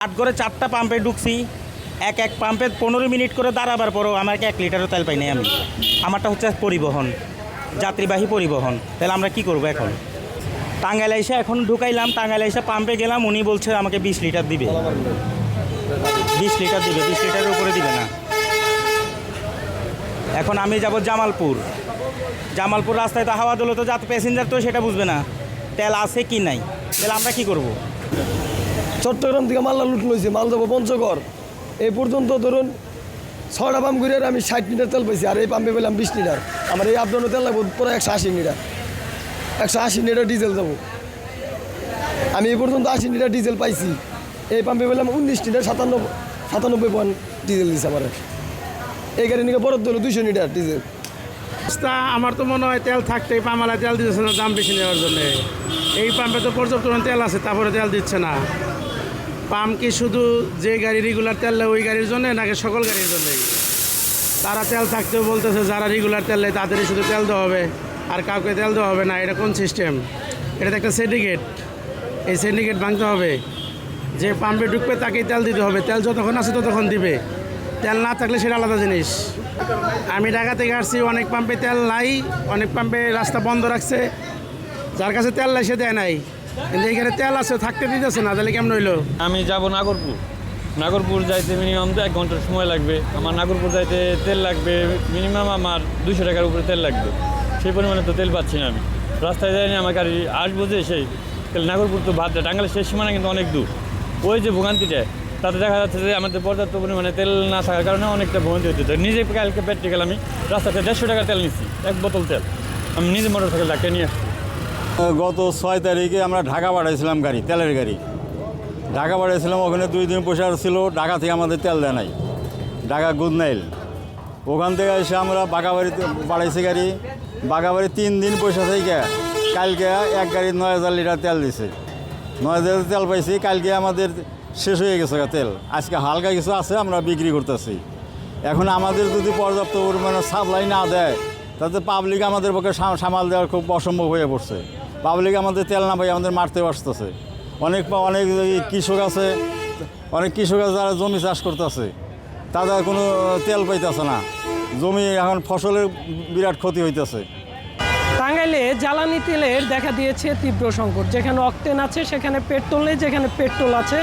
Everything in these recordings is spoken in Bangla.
আট করে 4টা পাম্পে ঢুকছি, এক পাম্পে 15 মিনিট করে দাঁড়াবার পরও আমাকে 1 লিটারও তেল পাই নাই আমি। আমারটা হচ্ছে পরিবহন, যাত্রীবাহী পরিবহন। তাহলে আমরা কি করব এখন? টাঙ্গাইল এসে এখন ঢুকাইলাম, টাঙ্গাইল এসে পাম্পে গেলাম, উনি বলছে আমাকে 20 লিটার দিবে, 20 লিটার দিবে, 20 লিটারের উপরে দিবে না। এখন আমি যাব জামালপুর রাস্তায় তো হাওয়া দিল, তো যাতে প্যাসেঞ্জার তো সেটা বুঝবে না তেল আছে কি নাই। তাহলে আমরা কি করব? চট্টগ্রাম থেকে মাল্লা লুট লইছি, মাল যাবো পঞ্চগড়। এই পর্যন্ত ধরুন 6টা পাম্প ঘুরে আমি 60 লিটার তেল পাইছি, আর এই পাম্পে পেলাম 20 লিটার। আমার এই আপডাউনে তেল লাগবো পুরো 180 লিটার, 180 লিটার ডিজেল যাবো। আমি এই পর্যন্ত 80 লিটার ডিজেল পাইছি, এই পাম্পে পেলাম 19 লিটার 97 পয়েন্ট ডিজেল দিচ্ছে আমার। এই গাড়ি নিয়ে বরাদ্দ হলো 200 লিটার ডিজেল। আমার তো মনে হয় তেল থাকতে এই পাম্পওয়ালা তেল দিতেছে না দাম বেশি নেওয়ার জন্য। এই পাম্পে তো পর্যাপ্ত তেল আছে, তারপরে তেল দিচ্ছে না। পাম্প কি শুধু যে গাড়ি রেগুলার তেল নেয় ওই গাড়ির জন্য, নাকি সকল গাড়ির জন্যই? তারা তেল থাকতেও বলতেছে যারা রেগুলার তেল নেয় তাদেরই শুধু তেল দেওয়া হবে, আর কাউকে তেল দেওয়া হবে না। এটা কোন সিস্টেম? এটা তো একটা সিন্ডিকেট। এই সিন্ডিকেট ভাঙতে হবে। যে পাম্পে ঢুকবে তাকেই তেল দিতে হবে, তেল যতক্ষণ আছে ততক্ষণ দিবে। তেল না থাকলে সেটা আলাদা জিনিস। আমি ঢাকা থেকে আসছি, অনেক পাম্পে তেল নাই, অনেক পাম্পে রাস্তা বন্ধ রাখছে, যার কাছে তেল নাই সে দেয় নাই। কিন্তু এখানে তেল আছে, থাকতে দিতেছে না, তাহলে কেমন হইলো? আমি যাব নাগরপুর যাইতে মিনিমাম তো 1 ঘন্টার সময় লাগবে। আমার নাগরপুর যাইতে তেল লাগবে মিনিমাম আমার 200 টাকার উপরে তেল লাগবে। সেই পরিমাণে তো তেল পাচ্ছি না আমি। রাস্তায় যাইনি, আমার গাড়ি আসবো যে সেই তেল। নাগরপুর তো বাদ দেয়, টাঙ্গাইলের শেষ সীমানা কিন্তু অনেক দূর। ওই যে ভোগান্তিটা, তাতে দেখা যাচ্ছে যে আমাদের পর্যাপ্ত পরিমাণে তেল না থাকার কারণে অনেকটা ভোগান্তি হতে। নিজে কালকে প্র্যাকটিক্যাল আমি রাস্তাতে 150 টাকা তেল নিচ্ছি, 1 বোতল তেল আমি নিজে মোটর সাইকেল ডাক্তার নিয়ে আসছি। গত 6 তারিখে আমরা ঢাকা পাঠাইছিলাম গাড়ি, তেলের গাড়ি ঢাকা পাঠাইছিলাম। ওখানে 2 দিন পয়সা ছিল, ঢাকা থেকে আমাদের তেল দেয় নাই, ঢাকা গুদনাইল। ওখান থেকে এসে আমরা বাঘাবাড়িতে পাঠাইছি গাড়ি। বাঘাবাড়ি 3 দিন পয়সা থেকে কালকে এক গাড়ি 9000 লিটার তেল দিছে, 9000 তেল পাইছি। কালকে আমাদের শেষ হয়ে গেছে তেল, আজকে হালকা কিছু আছে, আমরা বিক্রি করতেছি। এখন আমাদের যদি পর্যাপ্ত পরিমাণে সাপ্লাই না দেয়, তাতে পাবলিক আমাদের পক্ষে সামাল দেওয়ার খুব অসম্ভব হয়ে পড়ছে। পাবলিক আমাদের তেল না পাই আমাদের মারতে আসতেছে। অনেক কৃষক আছে, যারা জমি চাষ করতেছে, তাদের কোনো তেল পাইতেছে না। জমি এখন ফসলের বিরাট ক্ষতি হইতেছে। টাঙ্গাইলে জ্বালানি তেলের দেখা দিয়েছে তীব্র সংকট। যেখানে অকটেন আছে সেখানে পেট্রোল নেই, যেখানে পেট্রোল আছে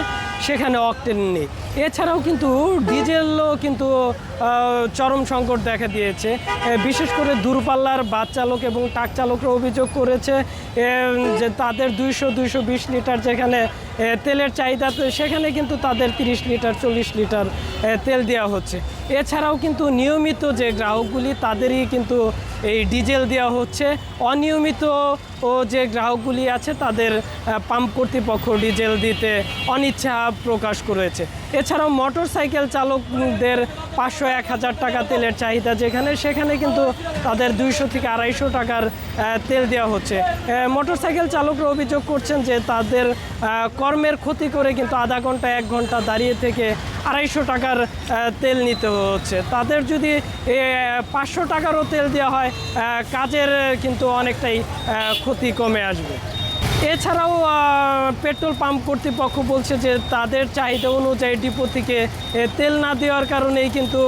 সেখানে অকটেন নেই। এছাড়াও কিন্তু ডিজেলও কিন্তু চরম সংকট দেখা দিয়েছে। বিশেষ করে দূরপাল্লার বাস চালক এবং ট্রাক চালকরা অভিযোগ করেছে যে তাদের 200-220 লিটার যেখানে তেলের চাহিদা, সেখানে কিন্তু তাদের 30 লিটার 40 লিটার তেল দেওয়া হচ্ছে। এছাড়াও কিন্তু নিয়মিত যে গ্রাহকগুলি তাদেরই কিন্তু এই ডিজেল দেওয়া হচ্ছে। অনিয়মিত যে গ্রাহকগুলি আছে তাদের পাম্প কর্তৃপক্ষ ডিজেল দিতে অনিচ্ছা প্রকাশ করেছে। এছাড়াও মোটর সাইকেল চালকদের 500-1000 টাকা তেলের চাহিদা যেখানে, সেখানে কিন্তু তাদের 200 থেকে 250 টাকার তেল দেওয়া হচ্ছে। মোটর সাইকেল চালকরা অভিযোগ করছেন যে তাদের কর্মের ক্ষতি করে কিন্তু আধা ঘন্টা 1 ঘন্টা দাঁড়িয়ে থেকে 250 টাকার তেল নিতে হচ্ছে। তাদের যদি 500 টাকারও তেল দেওয়া হয়, কাজের কিন্তু অনেকটাই ক্ষতি কমে আসবে। এছাড়াও পেট্রোল পাম্প কর্তৃপক্ষ বলছে যে তাদের চাহিদা অনুযায়ী ডিপো থেকে তেল না দেওয়ার কারণেই কিন্তু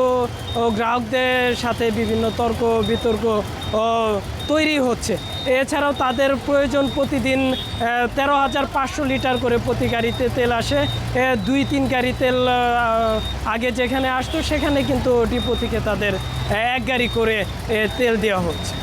গ্রাহকদের সাথে বিভিন্ন তর্ক বিতর্ক তৈরি হচ্ছে। এছাড়াও তাদের প্রয়োজন প্রতিদিন 13,500 লিটার করে প্রতি গাড়িতে তেল আসে। 2-3 গাড়ি তেল আগে যেখানে আসতো সেখানে কিন্তু ডিপো থেকে তাদের 1 গাড়ি করে তেল দেওয়া হচ্ছে।